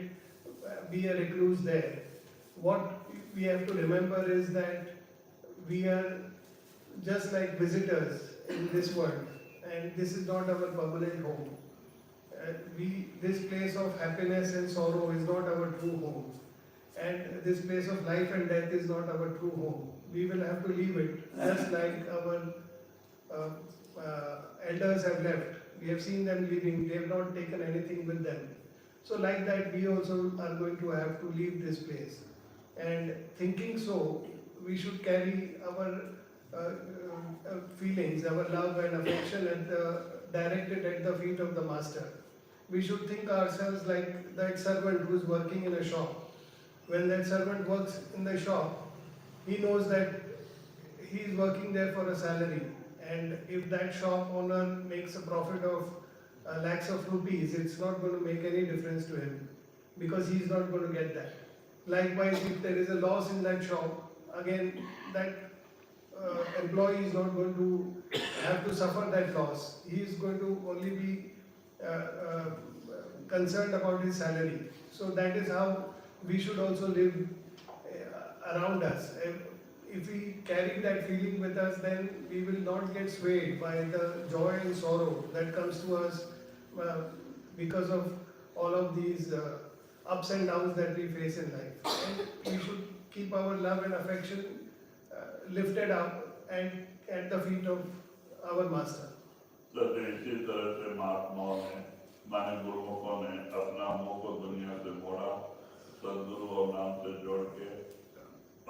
be a recluse there. What we have to remember is that we are just like visitors in this world, and this is not our permanent home. This place of happiness and sorrow is not our true home, and this place of life and death is not our true home. We will have to leave it, just like our elders have left. We have seen them leaving, they have not taken anything with them. So like that, we also are going to have to leave this place. And thinking so, we should carry our feelings, our love and affection directed at the feet of the Master. We should think ourselves like that servant who is working in a shop. When that servant works in the shop, he knows that he is working there for a salary, and if that shop owner makes a profit of lakhs of rupees, it's not going to make any difference to him, because he is not going to get that. Likewise, if there is a loss in that shop, again that employee is not going to have to suffer that loss. He is going to only be concerned about his salary. So that is how we should also live around us. If we carry that feeling with us, then we will not get swayed by the joy and sorrow that comes to us because of all of these ups and downs that we face in life. And we should keep our love and affection lifted up and at the feet of our Master. तो इसी तरह से महात्माओं ने, माने गुरुमुखों ने अपना मुंह को दुनिया से मोड़ा, सदगुरु और नाम से जोड़ के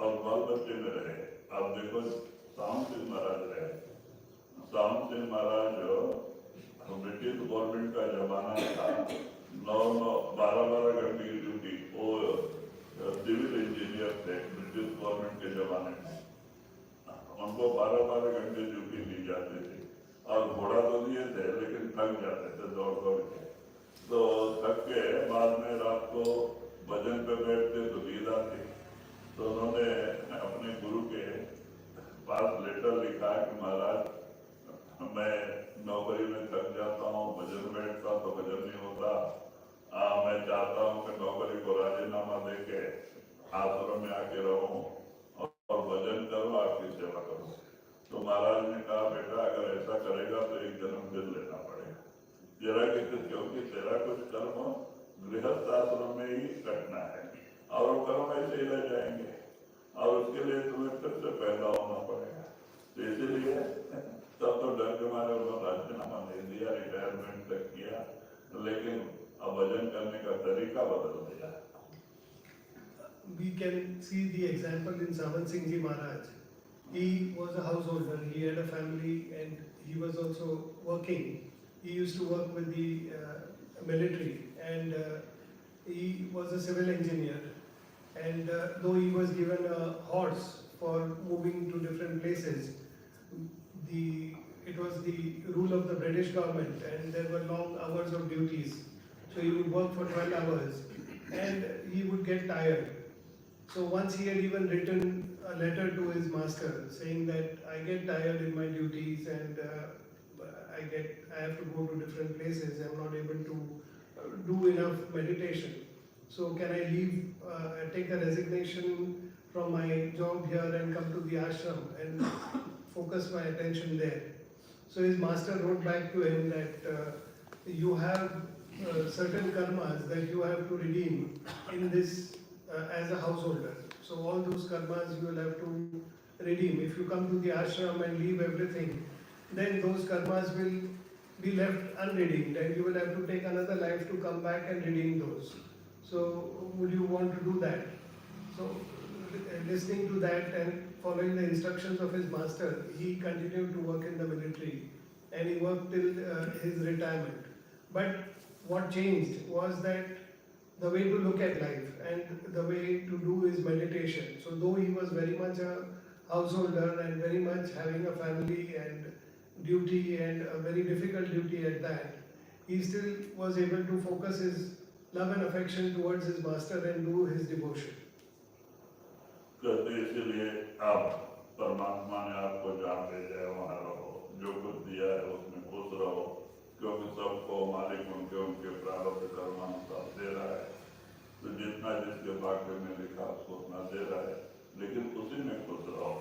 और बाल बच्चे में रहे। अब देखो साउंड सिंह महाराज रहे। साउंड सिंह महाराज जो ब्रिटिश गवर्नमेंट का जमाना था, 12 घंटे की ड्यूटी, वो सिविल इंजीनियर थे ब्रिटिश गवर्नमेंट के जमाने में। उनको 12 घंटे ड्यूटी दी जाती थी और घोड़ा तो दिए थे, लेकिन थक जाते थे दौड़ दौड़ के। तो थक के बाद में रात को भजन पे बैठते तो नींद आती। तो उन्होंने अपने गुरु के पास लेटर लिखा कि महाराज, मैं नौकरी में थक जाता हूँ, भजन बैठता तो भजन नहीं होता। मैं चाहता हूँ कि नौकरी को राजीनामा देके आश्रम में आके रहूं और भजन करूं, आपकी सेवा करूं। तो महाराज ने कहा, बेटा अगर ऐसा करेगा तो एक जन्म फिर लेना पड़ेगा, जरा क्योंकि तेरा कुछ कर्म गृहस्थ आश्रम में ही कटना है और वो कर्म ऐसे ही रह जाएंगे और उसके लिए तुम्हें फिर से पैदा होना पड़ेगा। तो इसीलिए तब तो डर के मारे उन्होंने राजीनामा नहीं दिया, रिटायरमेंट तक किया, लेकिन अब भजन करने का तरीका बदल दिया। We can see the example in Sawan Singh Ji Maharaj. He was a householder, he had a family, and he was also working. He used to work with the military, and he was a civil engineer. And though he was given a horse for moving to different places, it was the rule of the British government, and there were long hours of duties. So he would work for 12 hours, and he would get tired. So once he had even written a letter to his master saying that I get tired in my duties, and I have to go to different places. I'm not able to do enough meditation. So can I leave, take a resignation from my job here and come to the ashram and focus my attention there? So his master wrote back to him that you have certain karmas that you have to redeem in this as a householder. So all those karmas you will have to redeem. If you come to the ashram and leave everything, then those karmas will be left unredeemed, and you will have to take another life to come back and redeem those. So would you want to do that? So listening to that and following the instructions of his master, he continued to work in the military, and he worked till his retirement. But what changed was that the way to look at life and the way to do his meditation. So though he was very much a householder and very much having a family and duty, and a very difficult duty at that, he still was able to focus his love and affection towards his master and do his devotion. कहते इसीलिए आप परमात्मा ने आपको जहाँ भेजा है वहाँ रहो, जो कुछ दिया है उसमें खुश रहो, क्योंकि सबको मालिक उनके उनके प्रारब्ध कर्मानुसार दे रहा है। तो जितना जिसके भाग्य में लिखा उसको उतना दे रहा है, लेकिन उसी में खुश रहो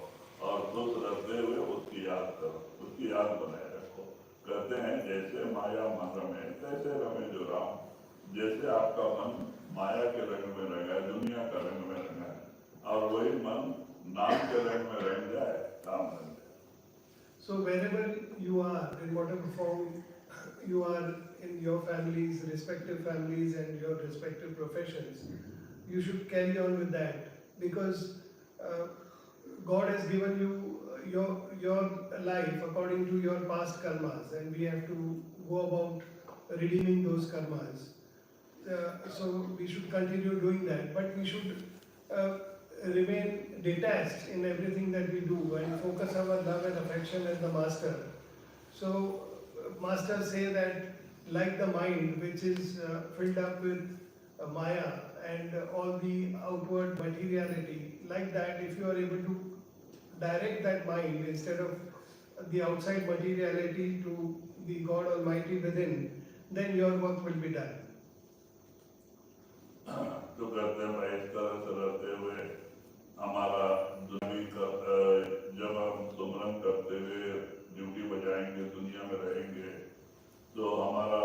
और खुश रहते हुए उसकी याद करो, उसकी याद बनाए रखो। कहते कैसे रमे जो राम, जैसे आपका मन माया के रंग में रंगा है, दुनिया का रंग में रंगा है, और वही मन नाम के रंग में रंग जाए, काम बन जाए। So wherever you are, in whatever form you are in your families, respective families and your respective professions, you should carry on with that, because God has given you your life according to your past karmas, and we have to go about redeeming those karmas. So we should continue doing that, but we should remain detached in everything that we do and focus our love and affection as the master. So masters say that like the mind which is filled up with maya and all the outward materiality, like that if you are able to direct that mind instead of the outside materiality to the God Almighty within, then your work will be done. तो कहते हैं भाई इस तरह से रहते हुए हमारा जब हम सुमरन करते हुए ड्यूटी बजाएंगे, दुनिया में रहेंगे, तो हमारा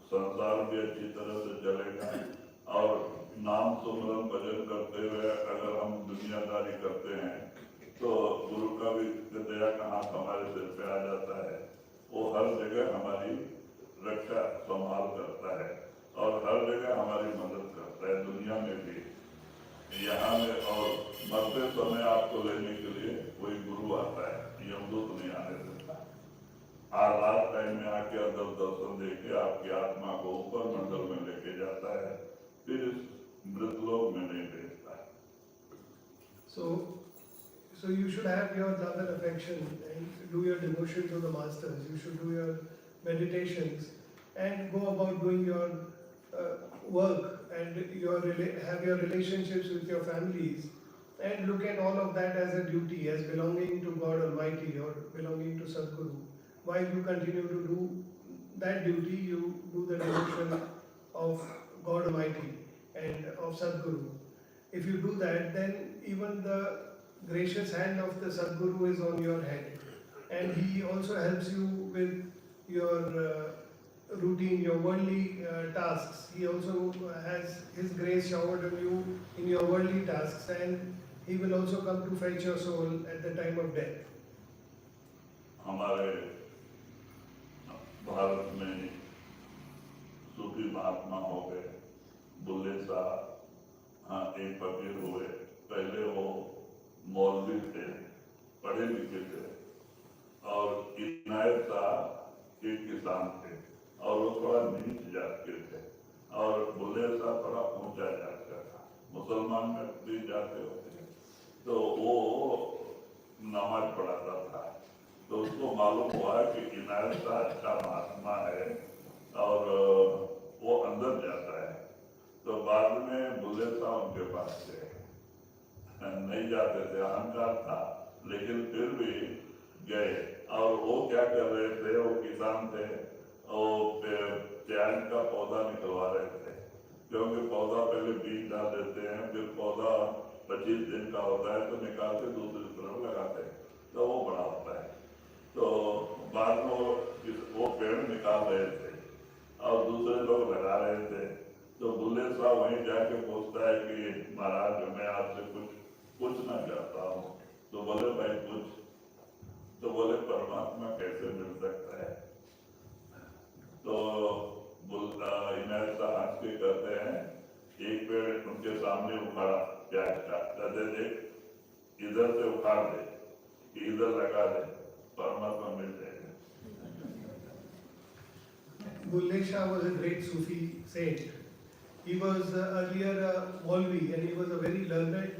संसार भी अच्छी तरह से चलेगा। और नाम सुमरन भजन करते हुए अगर हम दुनियादारी करते हैं तो गुरु का भी दया का हाथ हमारे सिर पे आ जाता है। वो हर जगह हमारी रक्षा संभाल करता है और हर जगह हमारी मदद करता है, दुनिया में भी, यहाँ में। और मरते समय आपको लेने के लिए कोई गुरु आता है, यमदूत नहीं आने देता। लास्ट टाइम में आके अंदर दर्शन देके आपकी आत्मा को ऊपर मंडल में लेके जाता है, फिर इस मृतलोक में नहीं भेजता है। So you should have your love and affection and do your devotion to the masters. You should do your meditations and go about doing your work and have your relationships with your families, and look at all of that as a duty, as belonging to God Almighty or belonging to Sadguru. While you continue to do that duty, you do the devotion of God Almighty and of Sadguru. If you do that, then even the gracious hand of the Sadguru is on your head, and he also helps you with your routine, your worldly tasks. He also has his grace showered on you in your worldly tasks, and he will also come to fetch your soul at the time of death. हमारे भारत में सूफी महात्मा हो गए, बुल्ले साहब, हाँ एक फकीर हुए। पहले वो मौलवी थे, पढ़े लिखे थे, और इनायत साहब एक किसान थे, और वो थोड़ा नीच जात के थे, और बुल्ले साहब थोड़ा ऊंचा जात का था। मुसलमान में भी जाते होते हैं, तो वो नमाज पढ़ाता था। तो उसको मालूम हुआ कि इनायत साहब अच्छा महात्मा है और वो अंदर जाता है। तो बाद में बुल्ले साहब उनके पास गए, नहीं जाते थे, अहंकार था, लेकिन फिर भी गए। और वो क्या कर रहे थे, वो किसान थे, वो प्याज का पौधा निकलवा रहे थे, क्योंकि पौधा पहले बीज डाल देते हैं, फिर पौधा 25 दिन का होता है तो निकाल के दूसरी तरफ लगाते हैं, तो वो बड़ा होता है। तो बाद में वो पेड़ निकाल रहे थे और दूसरे लोग लगा रहे थे। तो बुल्ले साहब वहीं जाके पूछता है कि महाराज मैं आपसे कुछ पूछना चाहता हूँ। तो बोले भाई कुछ। तो बोले परमात्मा कैसे मिल सकता है? तो इनायत साहब हंस के कहते हैं, एक पेड़ उनके सामने उखाड़ा प्याज का, कहते देख इधर से उखाड़ दे, इधर लगा दे, परमात्मा मिल जाएगा। Bulle Shah was a great Sufi saint. He was earlier a Maulvi, and he was a very learned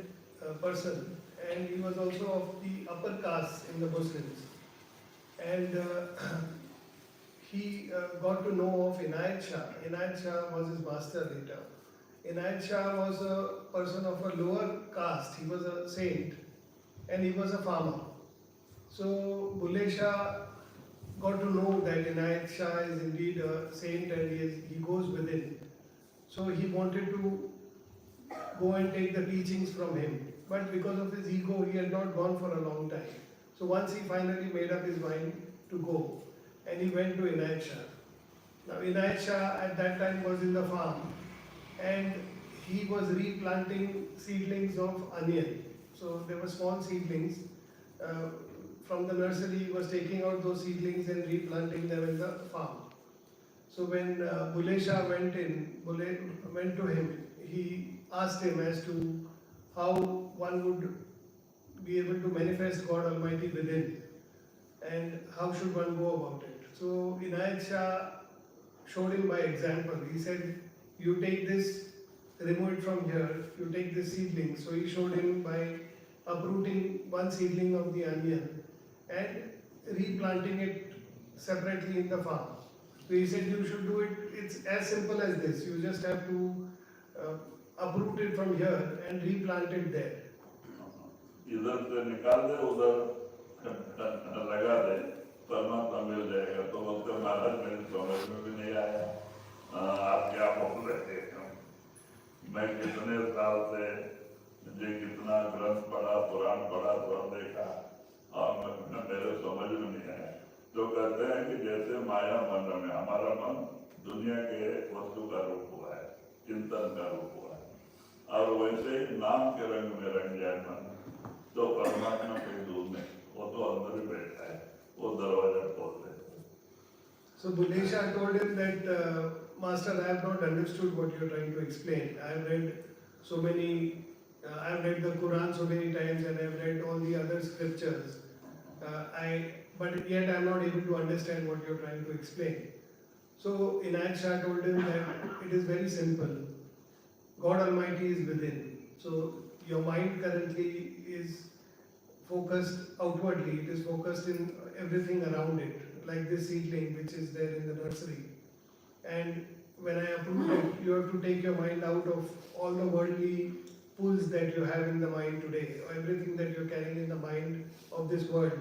person, and he was also of the upper caste in the Muslims. And he got to know of Inayat Shah. Inayat Shah was his master later. Inayat Shah was a person of a lower caste. He was a saint, and he was a farmer. So Bulle Shah got to know that Inayat Shah is indeed a saint, and he goes within. So he wanted to go and take the teachings from him. But because of his ego, he had not gone for a long time. So once he finally made up his mind to go, and he went to Inayat Shah. Now Inayat Shah at that time was in the farm and he was replanting seedlings of onion. So there were small seedlings. Uh, from the nursery he was taking out those seedlings and replanting them in the farm. So when Bule Shah went to him, he asked him as to how one would be able to manifest God Almighty within and how should one go about it. So Inayat Shah showed him by example. He said, you take this, remove it from here, you take this seedling. So he showed him by uprooting one seedling of the onion and replanting it separately in the farm. So he said you should do it, it's as simple as this. You just have to uproot it from here and replant it there. इधर से निकाल दे उधर लगा दे परमात्मा मिल जाएगा। तो बोलते महाराज मेरी समझ में भी नहीं आया, आप क्या बोल रहे हैं। मैं कितने साल से मुझे कितना ग्रंथ पढ़ा, पुराण पढ़ा, तो देखा और मेरे समझ में नहीं आया। तो कहते हैं कि जैसे माया मन में हमारा मन दुनिया के वस्तु का रूप हुआ है, चिंतन का रूप हुआ है, और वैसे ही नाम के रंग में रंग जाए मन तो परमात्मा कहीं दूर नहीं, वो तो अंदर ही बैठा है, वो दरवाजा खोल दे। So Bule Shah told him that, Master, I have not understood what you are trying to explain. I have read so many, I have read the Quran so many times and I have read all the other scriptures. But yet I am not able to understand what you are trying to explain. So Inayat Shah told him that it is very simple. God Almighty is within. So your mind currently is focused outwardly. It is focused in everything around it, like this seedling which is there in the nursery. And when I uproot it, you have to take your mind out of all the worldly pulls that you have in the mind today, or everything that you're carrying in the mind of this world.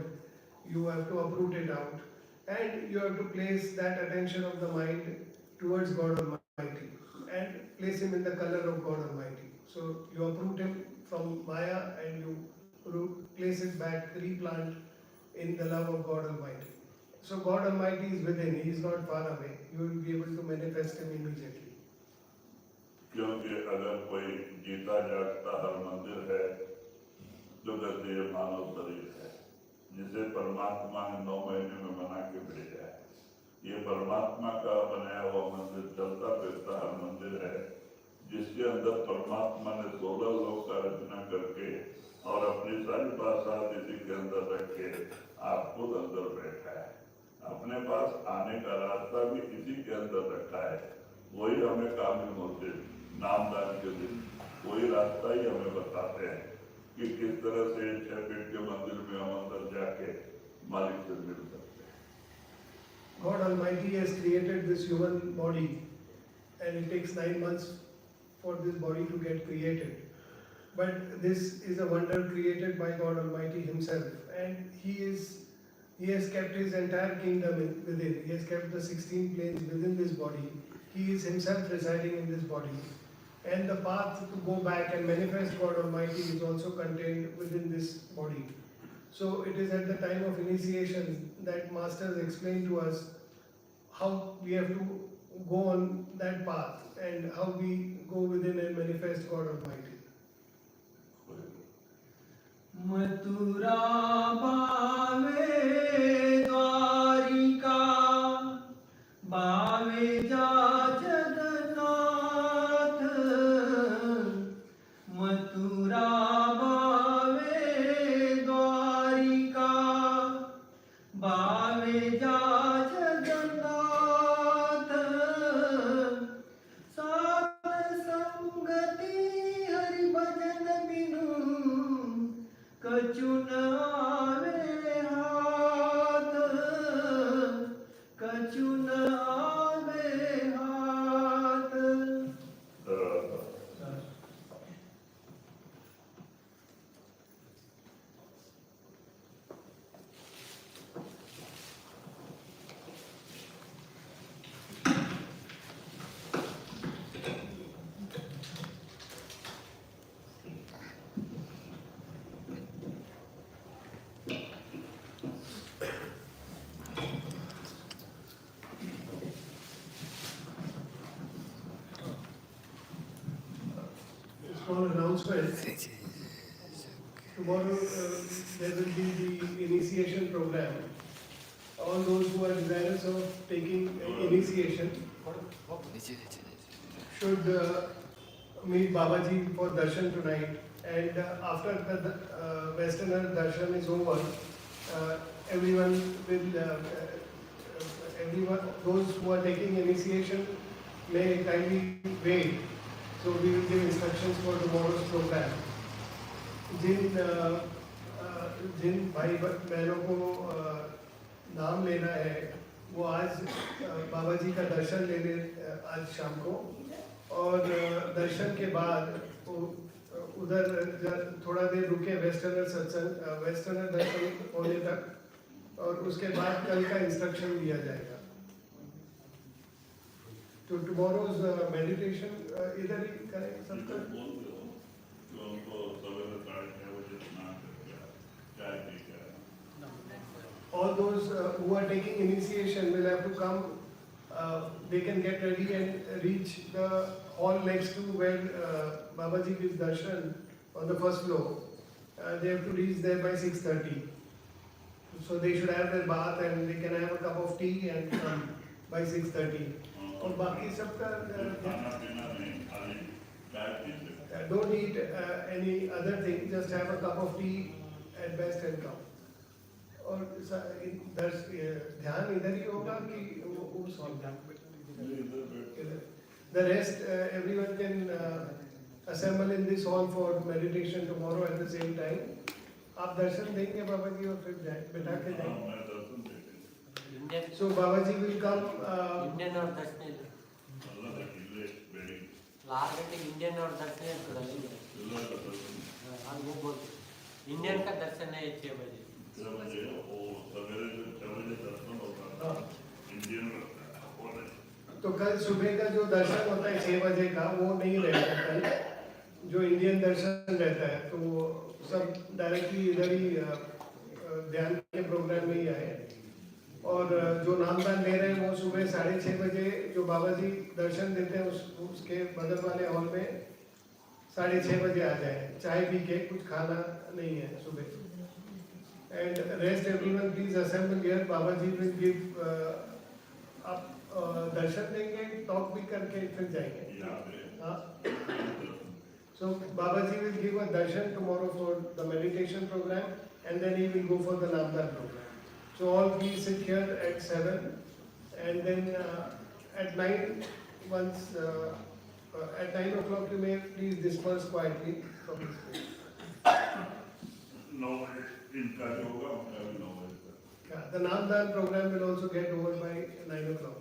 You have to uproot it out. And you have to place that attention of the mind towards God Almighty and place him in the color of God Almighty. So you uproot him from Maya and you place it back, replant in the love of God Almighty. So God Almighty is within, He is not far away. You will be able to manifest Him immediately. क्योंकि अगर कोई जीता जागता हर मंदिर है तो कहते ये मानव शरीर है जिसे परमात्मा ने 9 महीने में बना के भेजा है। ये परमात्मा का बनाया हुआ मंदिर चलता फिरता हर मंदिर है जिसके अंदर परमात्मा ने 16 लोक का रचना करके और अपनी सारी बात इसी के अंदर रख के आप खुद अंदर बैठा है। अपने पास आने का रास्ता भी इसी के अंदर रखा है। वही हमें कामिल होते नामदान के दिन वही रास्ता ही हमें बताते हैं कि किस तरह से 6 फीट के मंदिर में हम अंदर जाके मालिक से मिल सकते हैं। God Almighty has created this human body and it takes 9 months for this body to get created. But this is a wonder created by God Almighty Himself, and He has kept His entire kingdom within. He has kept the 16 planes within this body. He is Himself residing in this body. And the path to go back and manifest God Almighty is also contained within this body. So it is at the time of initiation that Masters explain to us how we have to go on that path and how we go within and manifest God Almighty. Mathura बावे द्वारिका बावे जा जगन्नाथ मथुरा बावे द्वारिका बावे जा जगन्नाथ साथ संगति हरि भजन बिनु कछु न आवे हाथ कछु न आवे हाथ। small announcement. Tomorrow there will be the initiation program. All those who are desirous of taking initiation should meet Babaji for darshan tonight. And after the Westerner darshan is over, everyone those who are taking initiation may kindly wait. So we will give instructions for tomorrow's program. जिन भाई बहनों को नाम लेना है वो आज बाबा जी का दर्शन ले ले आज शाम को, और दर्शन के बाद उधर थोड़ा देर रुके वेस्टर्नर सत्संग वेस्टर्नर दर्शन होने तक, और उसके बाद कल का इंस्ट्रक्शन दिया जाएगा. तो टुमारोज मेडिटेशन इधर ही करें सबका. बोल दो कि उनको सवेरे 6:30 बजे स्नान करके चाय पी के All those who are taking initiation will have to come. They can get ready and reach the hall next to where Babaji gives darshan on the first floor. They have to reach there by 6:30. So they should have their bath and they can have a cup of tea and come by 6:30. और बाकी सबका खाना पीना नहीं, खाली चाय P सकते. don't eat any other thing. Just have a cup of tea at best and come. और ध्यान इधर ही होगा कि उस हॉल में. The rest everyone can assemble in this hall for meditation tomorrow at the same time. आप दर्शन देंगे बाबा जी और फिर जाए बैठा के जाएंगे. मैं दर्शन देते So Baba ji will come. Indian और दर्शन अल्लाह का किले बेड़ी 6 घंटे इंडियन और दर्शन अल्लाह का दर्शन हाँ वो बोलते इंडियन का दर्शन है 6 बजे. 6 बजे वो सवेरे जो 6 बजे दर्शन होता है इंडियन रहता है वो नहीं. तो कल सुबह का जो दर्शन होता है 6 बजे का वो नहीं रहेगा कल. जो इंडियन दर्शन रहता है तो वो सब डायरेक्टली इधर ही ध्यान के प्रोग्राम में ही आए. और जो नामदान ले रहे हैं वो सुबह 6:30 बजे जो बाबा जी दर्शन देते हैं उसके बगल वाले हॉल में 6:30 बजे आ जाए. चाय पी के, कुछ खाना नहीं है सुबह. And rest everyone please assemble here. Baba ji will give आप दर्शन देंगे, टॉक भी करके फिर जाएंगे. हाँ. So Babaji will give a darshan tomorrow for the meditation program, and then he will go for the Namdar program. So all we sit here at 7, and then at 9, once at 9 o'clock you may please disperse quietly from this place. 9 बजे इनका जो होगा उनका भी 9 बजे तक. Yeah, the Namdar program will also get over by 9 o'clock.